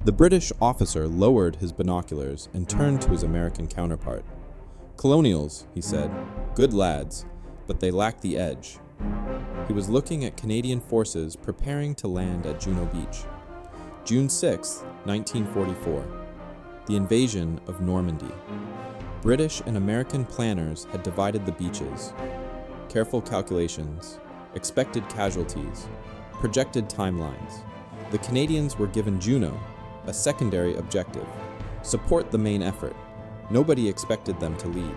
The British officer lowered his binoculars and turned to his American counterpart. "Colonials," he said, "good lads, but they lack the edge." He was looking at Canadian forces preparing to land at Juno Beach. June 6, 1944. The invasion of Normandy. British and American planners had divided the beaches. Careful calculations, expected casualties, projected timelines. The Canadians were given Juno, a secondary objective: support the main effort. Nobody expected them to lead.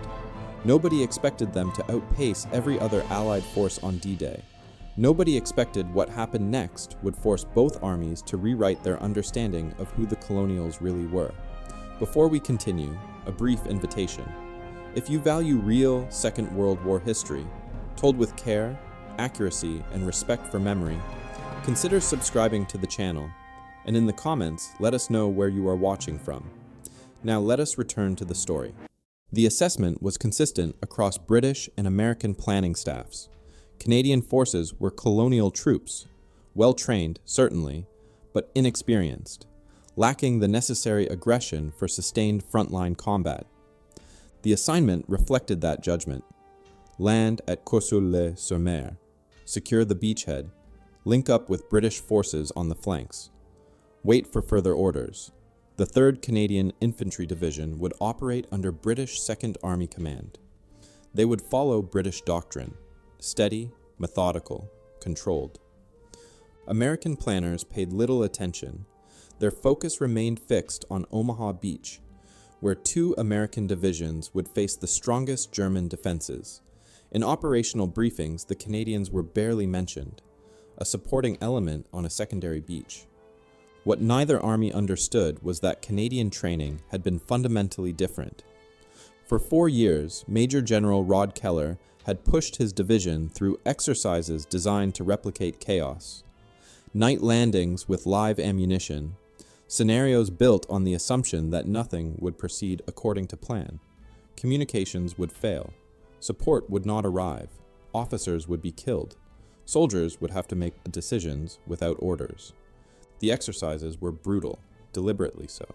Nobody expected them to outpace every other Allied force on D-Day. Nobody expected what happened next would force both armies to rewrite their understanding of who the Colonials really were. Before we continue, a brief invitation. If you value real Second World War history, told with care, accuracy, and respect for memory, consider subscribing to the channel, and in the comments, let us know where you are watching from. Now let us return to the story. The assessment was consistent across British and American planning staffs. Canadian forces were colonial troops, well-trained, certainly, but inexperienced, lacking the necessary aggression for sustained frontline combat. The assignment reflected that judgment. Land at Courseulles-sur-Mer, secure the beachhead, link up with British forces on the flanks. Wait for further orders. The 3rd Canadian Infantry Division would operate under British 2nd Army Command. They would follow British doctrine: steady, methodical, controlled. American planners paid little attention. Their focus remained fixed on Omaha Beach, where 2 American divisions would face the strongest German defenses. In operational briefings, the Canadians were barely mentioned, a supporting element on a secondary beach. What neither army understood was that Canadian training had been fundamentally different. For 4 years, Major General Rod Keller had pushed his division through exercises designed to replicate chaos. Night landings with live ammunition, scenarios built on the assumption that nothing would proceed according to plan. Communications would fail. Support would not arrive. Officers would be killed. Soldiers would have to make decisions without orders. The exercises were brutal, deliberately so.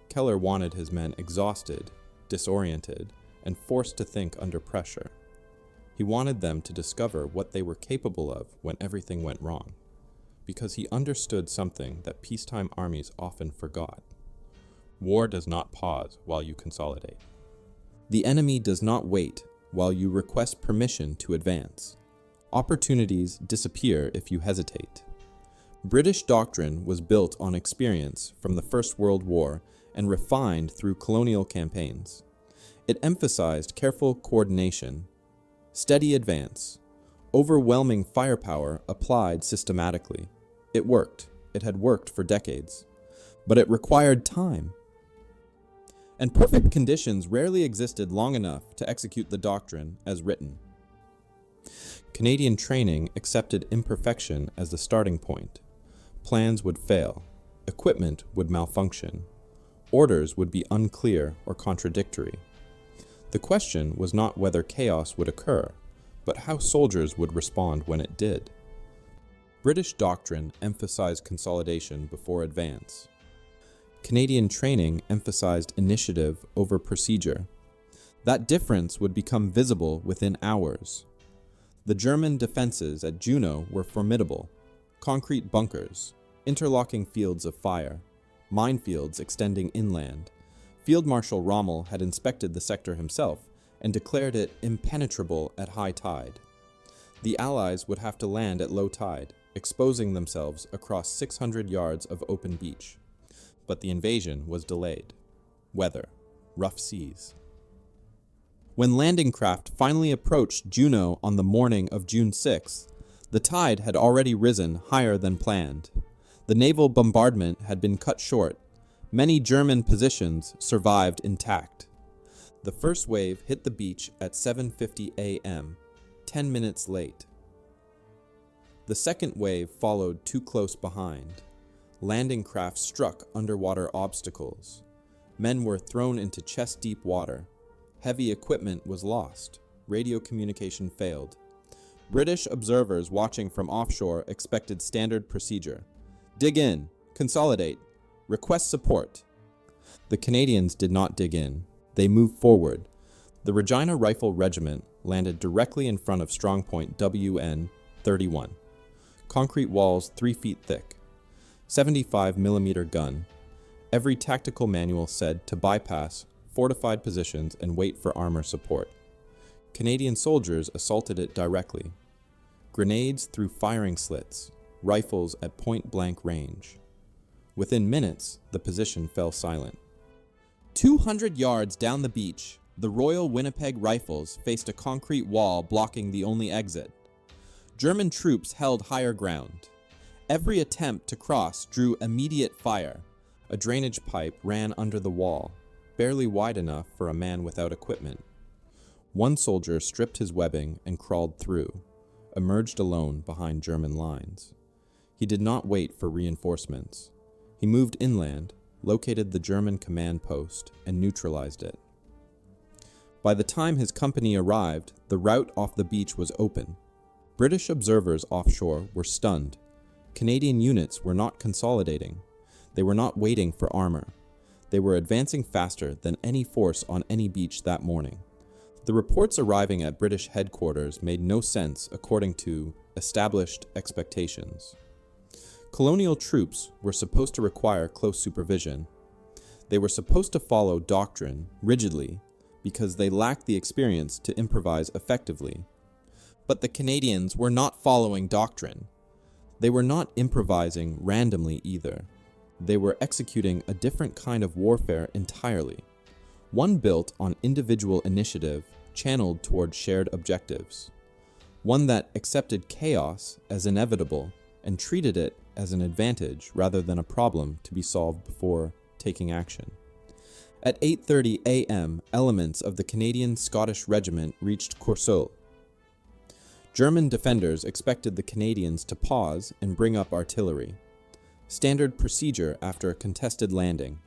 Keller wanted his men exhausted, disoriented, and forced to think under pressure. He wanted them to discover what they were capable of when everything went wrong, because he understood something that peacetime armies often forgot. War does not pause while you consolidate. The enemy does not wait while you request permission to advance. Opportunities disappear if you hesitate. British doctrine was built on experience from the First World War and refined through colonial campaigns. It emphasized careful coordination, steady advance, overwhelming firepower applied systematically. It worked. It had worked for decades. But it required time. And perfect conditions rarely existed long enough to execute the doctrine as written. Canadian training accepted imperfection as the starting point. Plans would fail. Equipment would malfunction. Orders would be unclear or contradictory. The question was not whether chaos would occur, but how soldiers would respond when it did. British doctrine emphasized consolidation before advance. Canadian training emphasized initiative over procedure. That difference would become visible within hours. The German defenses at Juno were formidable. Concrete bunkers, interlocking fields of fire, minefields extending inland. Field Marshal Rommel had inspected the sector himself and declared it impenetrable at high tide. The Allies would have to land at low tide, exposing themselves across 600 yards of open beach. But the invasion was delayed. Weather, rough seas. When landing craft finally approached Juno on the morning of June 6th, the tide had already risen higher than planned. The naval bombardment had been cut short. Many German positions survived intact. The first wave hit the beach at 7:50 a.m., 10 minutes late. The second wave followed too close behind. Landing craft struck underwater obstacles. Men were thrown into chest-deep water. Heavy equipment was lost. Radio communication failed. British observers watching from offshore expected standard procedure. Dig in, consolidate, Request support. The Canadians did not dig in. They moved forward. The Regina Rifle Regiment landed directly in front of strongpoint WN 31. Concrete walls 3 feet thick. 75mm gun. Every tactical manual said to bypass fortified positions and wait for armor support. Canadian soldiers assaulted it directly. Grenades through firing slits, rifles at point-blank range. Within minutes, the position fell silent. 200 yards down the beach, the Royal Winnipeg Rifles faced a concrete wall blocking the only exit. German troops held higher ground. Every attempt to cross drew immediate fire. A drainage pipe ran under the wall, barely wide enough for a man without equipment. One soldier stripped his webbing and crawled through, emerged alone behind German lines. He did not wait for reinforcements. He moved inland, located the German command post, and neutralized it. By the time his company arrived, the route off the beach was open. British observers offshore were stunned. Canadian units were not consolidating. They were not waiting for armor. They were advancing faster than any force on any beach that morning. The reports arriving at British headquarters made no sense according to established expectations. Colonial troops were supposed to require close supervision. They were supposed to follow doctrine rigidly because they lacked the experience to improvise effectively. But the Canadians were not following doctrine. They were not improvising randomly either. They were executing a different kind of warfare entirely, one built on individual initiative channeled toward shared objectives, one that accepted chaos as inevitable and treated it as an advantage rather than a problem to be solved before taking action. At 8:30 a.m., elements of the Canadian Scottish Regiment reached Courseulles. German defenders expected the Canadians to pause and bring up artillery, standard procedure after a contested landing.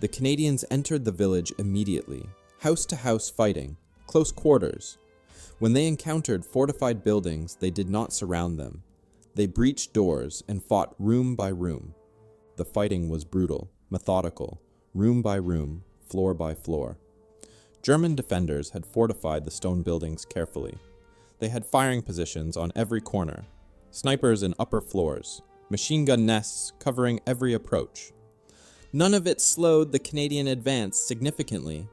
The Canadians entered the village immediately, house-to-house fighting, close quarters. When they encountered fortified buildings, they did not surround them. They breached doors and fought room by room. The fighting was brutal, methodical, room by room, floor by floor. German defenders had fortified the stone buildings carefully. They had firing positions on every corner, snipers in upper floors, machine gun nests covering every approach. None of it slowed the Canadian advance significantly.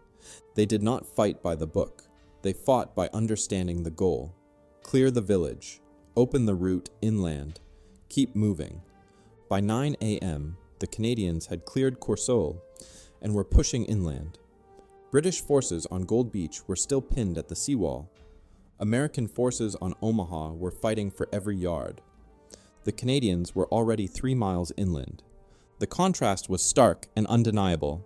They did not fight by the book. They fought by understanding the goal. Clear the village. Open the route inland. Keep moving. By 9 a.m., the Canadians had cleared Courseulles and were pushing inland. British forces on Gold Beach were still pinned at the seawall. American forces on Omaha were fighting for every yard. The Canadians were already 3 miles inland. The contrast was stark and undeniable.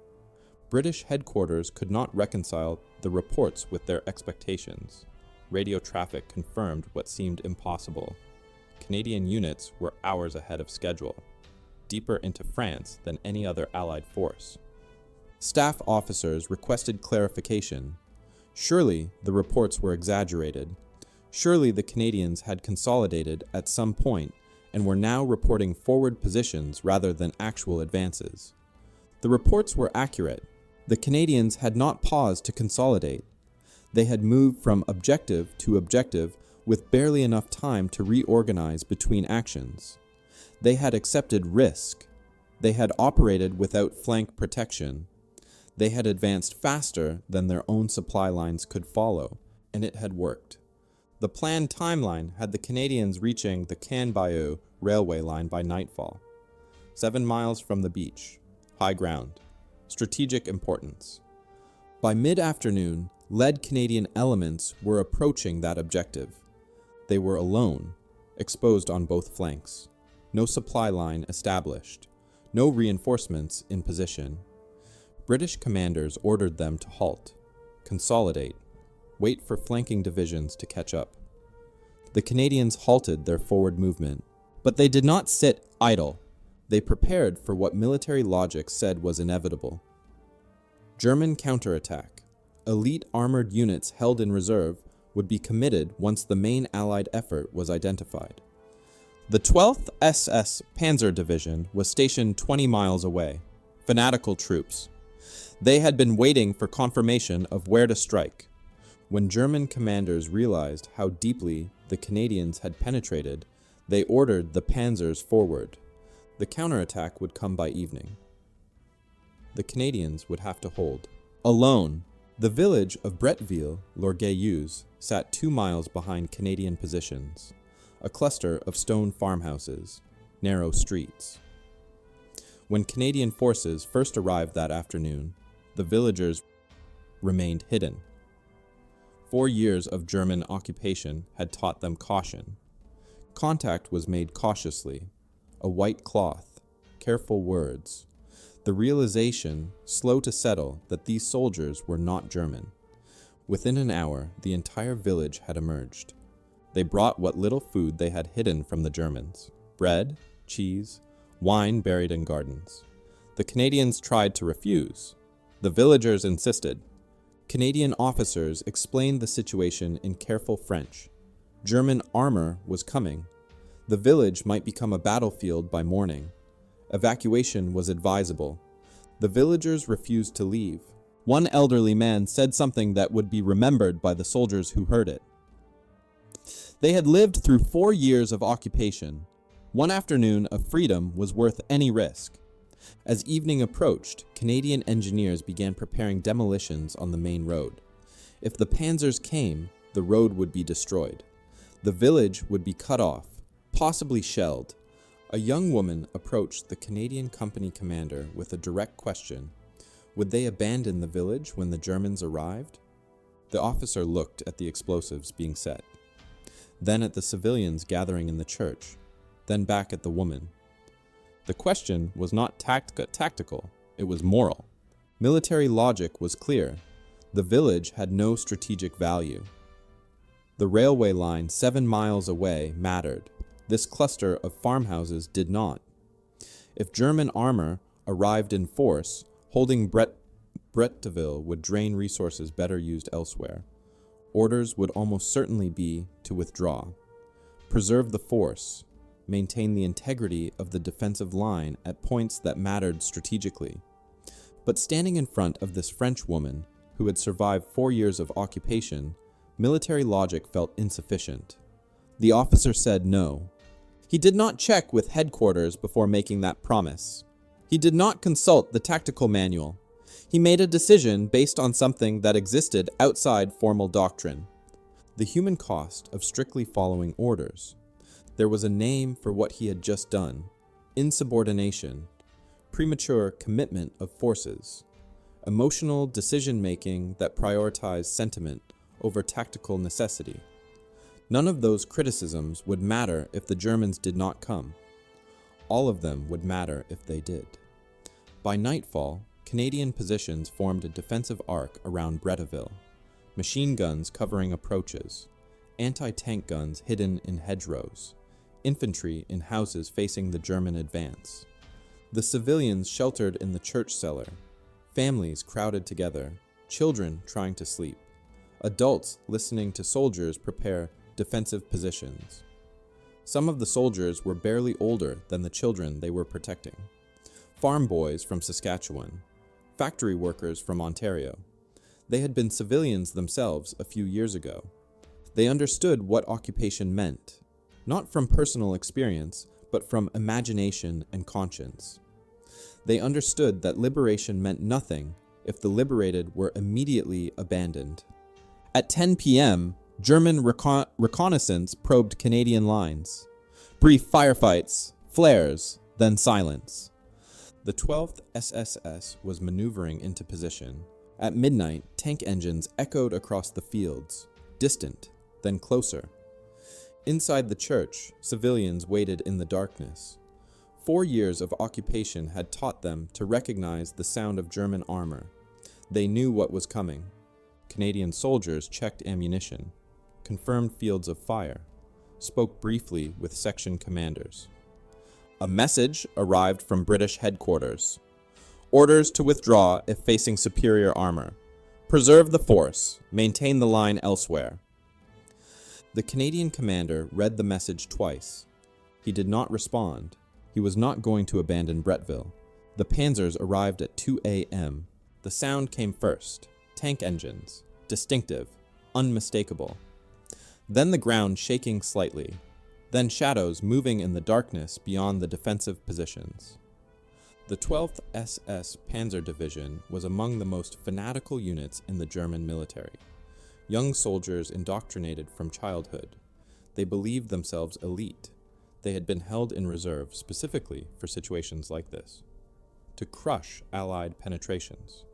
British headquarters could not reconcile the reports with their expectations. Radio traffic confirmed what seemed impossible. Canadian units were hours ahead of schedule, deeper into France than any other Allied force. Staff officers requested clarification. Surely the reports were exaggerated. Surely the Canadians had consolidated at some point and were now reporting forward positions rather than actual advances. The reports were accurate. The Canadians had not paused to consolidate. They had moved from objective to objective with barely enough time to reorganize between actions. They had accepted risk. They had operated without flank protection. They had advanced faster than their own supply lines could follow, and it had worked. The planned timeline had the Canadians reaching the Cannes-Bayeux railway line by nightfall. 7 miles from the beach, high ground, strategic importance. By mid-afternoon, lead Canadian elements were approaching that objective. They were alone, exposed on both flanks. No supply line established. No reinforcements in position. British commanders ordered them to halt, consolidate, wait for flanking divisions to catch up. The Canadians halted their forward movement, but they did not sit idle. They prepared for what military logic said was inevitable. German counterattack. Elite armored units held in reserve would be committed once the main Allied effort was identified. The 12th SS Panzer Division was stationed 20 miles away. Fanatical troops. They had been waiting for confirmation of where to strike. When German commanders realized how deeply the Canadians had penetrated, they ordered the panzers forward. The counterattack would come by evening. The Canadians would have to hold. Alone, the village of Bretteville, Courseulles, sat 2 miles behind Canadian positions, a cluster of stone farmhouses, narrow streets. When Canadian forces first arrived that afternoon, the villagers remained hidden. 4 years of German occupation had taught them caution. Contact was made cautiously, a white cloth, careful words. The realization, slow to settle, that these soldiers were not German. Within an hour, the entire village had emerged. They brought what little food they had hidden from the Germans: bread, cheese, wine buried in gardens. The Canadians tried to refuse. The villagers insisted. Canadian officers explained the situation in careful French. German armor was coming. The village might become a battlefield by morning. Evacuation was advisable. The villagers refused to leave. One elderly man said something that would be remembered by the soldiers who heard it. They had lived through 4 years of occupation. One afternoon of freedom was worth any risk. As evening approached, Canadian engineers began preparing demolitions on the main road. If the panzers came, the road would be destroyed. The village would be cut off, possibly shelled. A young woman approached the Canadian company commander with a direct question. Would they abandon the village when the Germans arrived? The officer looked at the explosives being set, then at the civilians gathering in the church, then back at the woman. The question was not tactical, it was moral. Military logic was clear. The village had no strategic value. The railway line 7 miles away mattered. This cluster of farmhouses did not. If German armor arrived in force, holding Bretteville would drain resources better used elsewhere. Orders would almost certainly be to withdraw. Preserve the force. Maintain the integrity of the defensive line at points that mattered strategically. But standing in front of this French woman, who had survived 4 years of occupation, military logic felt insufficient. The officer said no. He did not check with headquarters before making that promise. He did not consult the tactical manual. He made a decision based on something that existed outside formal doctrine. The human cost of strictly following orders. There was a name for what he had just done: insubordination, premature commitment of forces, emotional decision-making that prioritized sentiment over tactical necessity. None of those criticisms would matter if the Germans did not come. All of them would matter if they did. By nightfall, Canadian positions formed a defensive arc around Bretteville, machine guns covering approaches, anti-tank guns hidden in hedgerows, infantry in houses facing the German advance. The civilians sheltered in the church cellar, families crowded together, children trying to sleep, adults listening to soldiers prepare defensive positions. Some of the soldiers were barely older than the children they were protecting. Farm boys from Saskatchewan, factory workers from Ontario. They had been civilians themselves a few years ago. They understood what occupation meant, not from personal experience, but from imagination and conscience. They understood that liberation meant nothing if the liberated were immediately abandoned. At 10 p.m., German reconnaissance probed Canadian lines. Brief firefights, flares, then silence. The 12th SSS was maneuvering into position. At midnight, tank engines echoed across the fields, distant, then closer. Inside the church, civilians waited in the darkness. 4 years of occupation had taught them to recognize the sound of German armor. They knew what was coming. Canadian soldiers checked ammunition, confirmed fields of fire, spoke briefly with section commanders. A message arrived from British headquarters. Orders to withdraw if facing superior armor. Preserve the force. Maintain the line elsewhere. The Canadian commander read the message twice. He did not respond. He was not going to abandon Bretteville. The panzers arrived at 2 a.m. The sound came first. Tank engines. Distinctive. Unmistakable. Then the ground shaking slightly. Then shadows moving in the darkness beyond the defensive positions. The 12th SS Panzer Division was among the most fanatical units in the German military. Young soldiers indoctrinated from childhood. They believed themselves elite. They had been held in reserve specifically for situations like this. To crush Allied penetrations.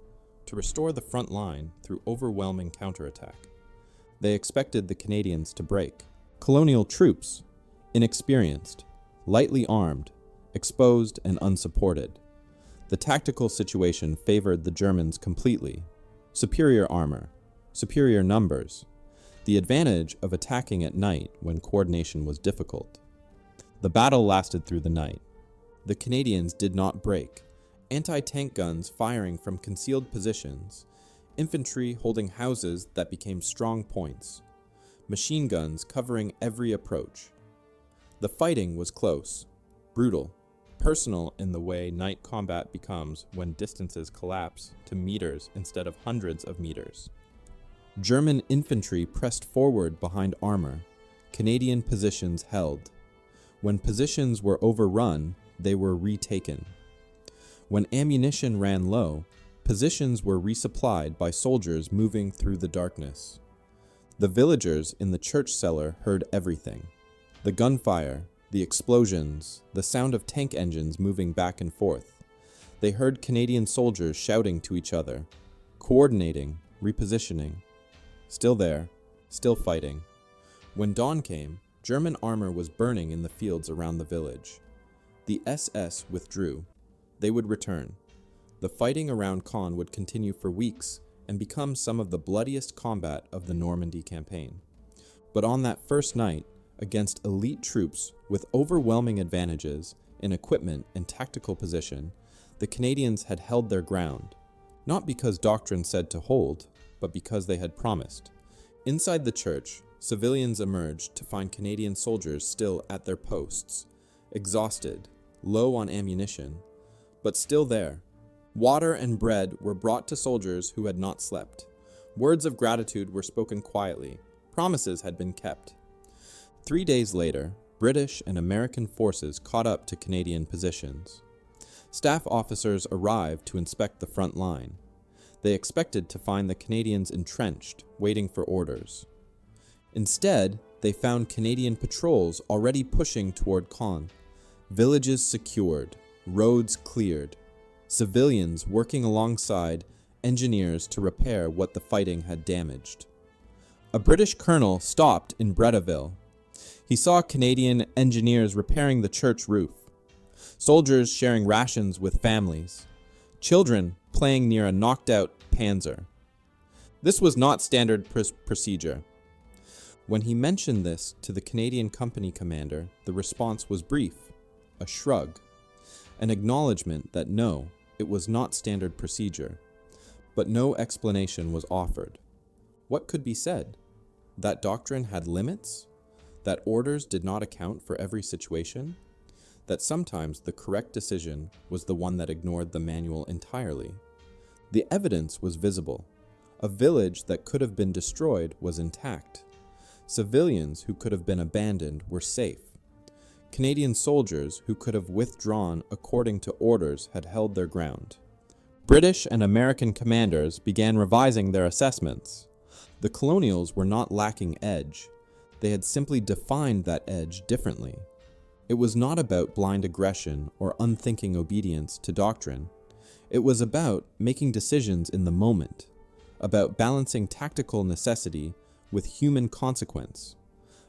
To restore the front line through overwhelming counterattack. They expected the Canadians to break. Colonial troops, inexperienced, lightly armed, exposed and unsupported. The tactical situation favored the Germans completely. Superior armor, superior numbers, the advantage of attacking at night when coordination was difficult. The battle lasted through the night. The Canadians did not break. Anti-tank guns firing from concealed positions, infantry holding houses that became strong points, machine guns covering every approach. The fighting was close, brutal, personal in the way night combat becomes when distances collapse to meters instead of hundreds of meters. German infantry pressed forward behind armor. Canadian positions held. When positions were overrun, they were retaken. When ammunition ran low, positions were resupplied by soldiers moving through the darkness. The villagers in the church cellar heard everything. The gunfire, the explosions, the sound of tank engines moving back and forth. They heard Canadian soldiers shouting to each other, coordinating, repositioning. Still there, still fighting. When dawn came, German armor was burning in the fields around the village. The SS withdrew. They would return. The fighting around Caen would continue for weeks and become some of the bloodiest combat of the Normandy campaign. But on that first night, against elite troops with overwhelming advantages in equipment and tactical position, the Canadians had held their ground, not because doctrine said to hold, but because they had promised. Inside the church, civilians emerged to find Canadian soldiers still at their posts, exhausted, low on ammunition, but still there. Water and bread were brought to soldiers who had not slept. Words of gratitude were spoken quietly. Promises had been kept. 3 days later, British and American forces caught up to Canadian positions. Staff officers arrived to inspect the front line. They expected to find the Canadians entrenched, waiting for orders. Instead, they found Canadian patrols already pushing toward Caen. Villages secured, roads cleared, civilians working alongside engineers to repair what the fighting had damaged. A British colonel stopped in Bretteville. He saw Canadian engineers repairing the church roof, soldiers sharing rations with families, children playing near a knocked-out panzer. This was not standard procedure. When he mentioned this to the Canadian company commander, the response was brief, a shrug, an acknowledgement that no, it was not standard procedure, but no explanation was offered. What could be said? That doctrine had limits? That orders did not account for every situation? That sometimes the correct decision was the one that ignored the manual entirely? The evidence was visible. A village that could have been destroyed was intact. Civilians who could have been abandoned were safe. Canadian soldiers who could have withdrawn according to orders had held their ground. British and American commanders began revising their assessments. The Colonials were not lacking edge. They had simply defined that edge differently. It was not about blind aggression or unthinking obedience to doctrine. It was about making decisions in the moment, about balancing tactical necessity with human consequence,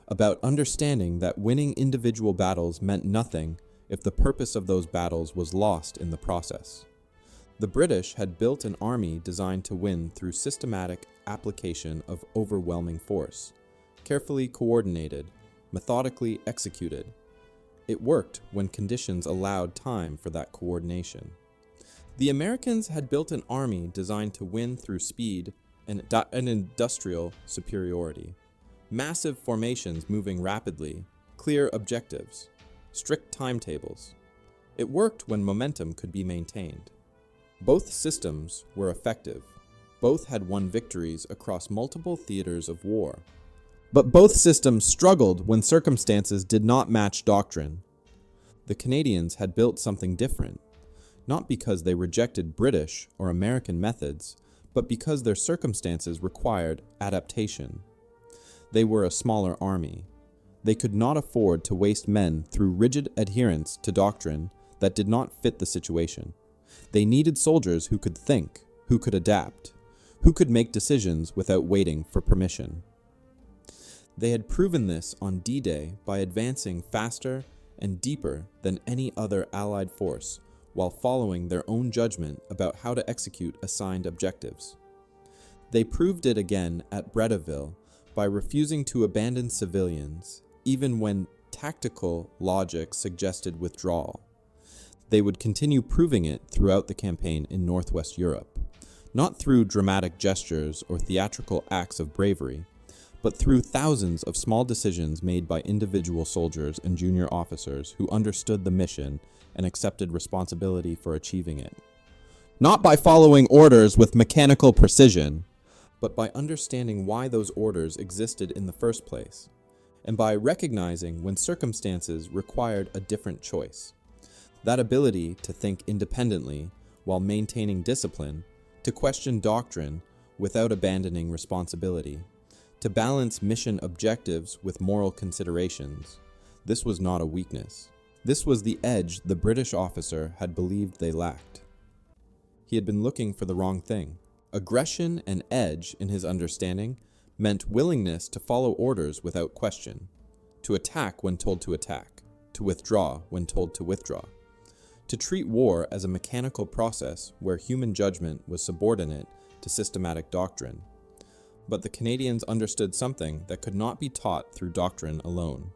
about understanding that winning individual battles meant nothing if the purpose of those battles was lost in the process. The British had built an army designed to win through systematic application of overwhelming force, carefully coordinated, methodically executed. It worked when conditions allowed time for that coordination. The Americans had built an army designed to win through speed and industrial superiority. Massive formations moving rapidly, clear objectives. strict timetables. It worked when momentum could be maintained. Both systems were effective. Both had won victories across multiple theaters of war. But both systems struggled when circumstances did not match doctrine. The Canadians had built something different, not because they rejected British or American methods, but because their circumstances required adaptation. They were a smaller army. They could not afford to waste men through rigid adherence to doctrine that did not fit the situation. They needed soldiers who could think, who could adapt, who could make decisions without waiting for permission. They had proven this on D-Day by advancing faster and deeper than any other Allied force while following their own judgment about how to execute assigned objectives. They proved it again at Bretteville by refusing to abandon civilians, even when tactical logic suggested withdrawal. They would continue proving it throughout the campaign in Northwest Europe, not through dramatic gestures or theatrical acts of bravery, but through thousands of small decisions made by individual soldiers and junior officers who understood the mission and accepted responsibility for achieving it. Not by following orders with mechanical precision, but by understanding why those orders existed in the first place, and by recognizing when circumstances required a different choice. That ability to think independently while maintaining discipline, to question doctrine without abandoning responsibility, to balance mission objectives with moral considerations. This was not a weakness. This was the edge the British officer had believed they lacked. He had been looking for the wrong thing. Aggression and edge, in his understanding, meant willingness to follow orders without question, to attack when told to attack, to withdraw when told to withdraw, to treat war as a mechanical process where human judgment was subordinate to systematic doctrine. But the Canadians understood something that could not be taught through doctrine alone.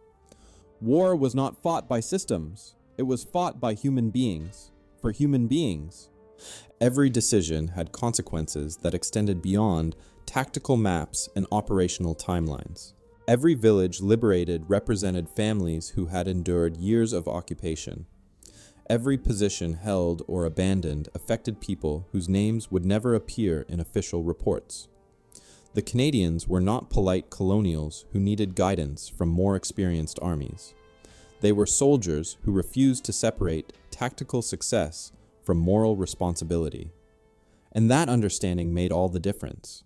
War was not fought by systems. It was fought by human beings, for human beings. Every decision had consequences that extended beyond tactical maps and operational timelines. Every village liberated represented families who had endured years of occupation. Every position held or abandoned affected people whose names would never appear in official reports. The Canadians were not polite colonials who needed guidance from more experienced armies. They were soldiers who refused to separate tactical success from moral responsibility. And that understanding made all the difference.